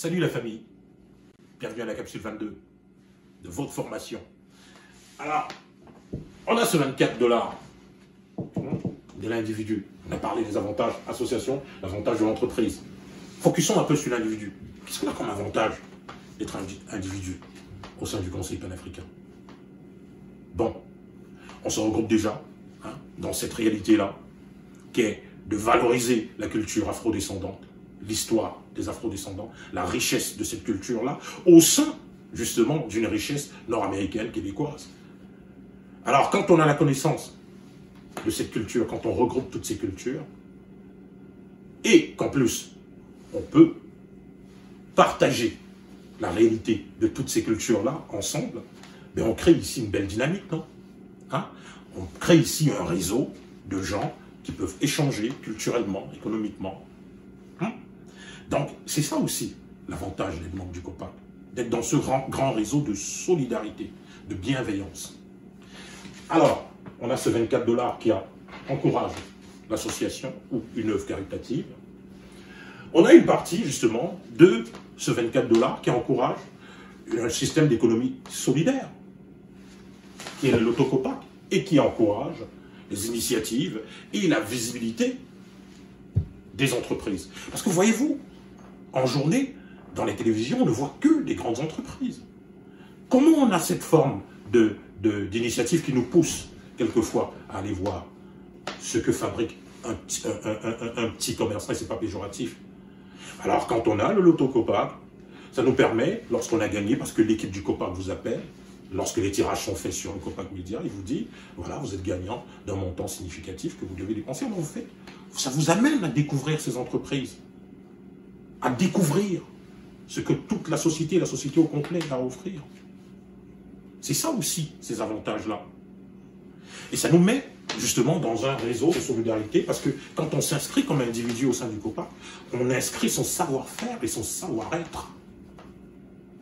Salut la famille, bienvenue à la capsule 22 de votre formation. Alors, on a ce 24 $ de l'individu. On a parlé des avantages association, l'avantage de l'entreprise. Focusons un peu sur l'individu. Qu'est-ce qu'on a comme avantage d'être individu au sein du Conseil panafricain? Bon, on se regroupe déjà dans cette réalité-là, qui est de valoriser la culture afrodescendante, l'histoire des afrodescendants, la richesse de cette culture-là, au sein, justement, d'une richesse nord-américaine, québécoise. Alors, quand on a la connaissance de cette culture, quand on regroupe toutes ces cultures, et qu'en plus, on peut partager la réalité de toutes ces cultures-là ensemble, ben on crée ici une belle dynamique, non? On crée ici un réseau de gens qui peuvent échanger culturellement, économiquement. Donc, c'est ça aussi l'avantage d'être membre du COPAC, d'être dans ce grand réseau de solidarité, de bienveillance. Alors, on a ce 24 $ qui encourage l'association ou une œuvre caritative. On a une partie, justement, de ce 24 $ qui encourage un système d'économie solidaire, qui est le Loto COPAC, et qui encourage les initiatives et la visibilité des entreprises. Parce que voyez-vous, en journée, dans les télévisions, on ne voit que des grandes entreprises. Comment on a cette forme d'initiative qui nous pousse, quelquefois, à aller voir ce que fabrique un petit commerçant, et ce n'est pas péjoratif. Alors, quand on a le Loto COPAC, ça nous permet, lorsqu'on a gagné, parce que l'équipe du COPAC vous appelle, lorsque les tirages sont faits sur le COPAC Média, il vous dit, voilà, vous êtes gagnant d'un montant significatif que vous devez dépenser. Alors, ça vous amène à découvrir ces entreprises, à découvrir ce que toute la société au complet a à offrir. C'est ça aussi, ces avantages-là. Et ça nous met justement dans un réseau de solidarité, parce que quand on s'inscrit comme individu au sein du COPAC, on inscrit son savoir-faire et son savoir-être.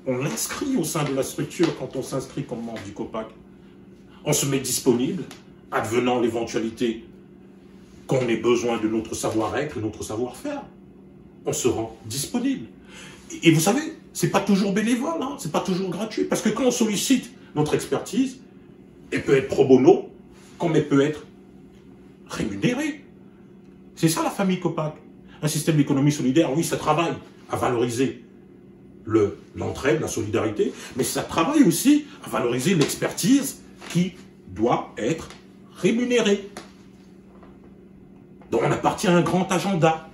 On l'inscrit au sein de la structure quand on s'inscrit comme membre du COPAC. On se met disponible, advenant l'éventualité qu'on ait besoin de notre savoir-être, de notre savoir-faire. On se rend disponible. Et vous savez, c'est pas toujours bénévole, c'est pas toujours gratuit. Parce que quand on sollicite notre expertise, elle peut être pro bono, comme elle peut être rémunérée. C'est ça la famille COPAC. Un système d'économie solidaire, oui, ça travaille à valoriser l'entraide, la solidarité, mais ça travaille aussi à valoriser l'expertise qui doit être rémunérée. Donc on appartient à un grand agenda.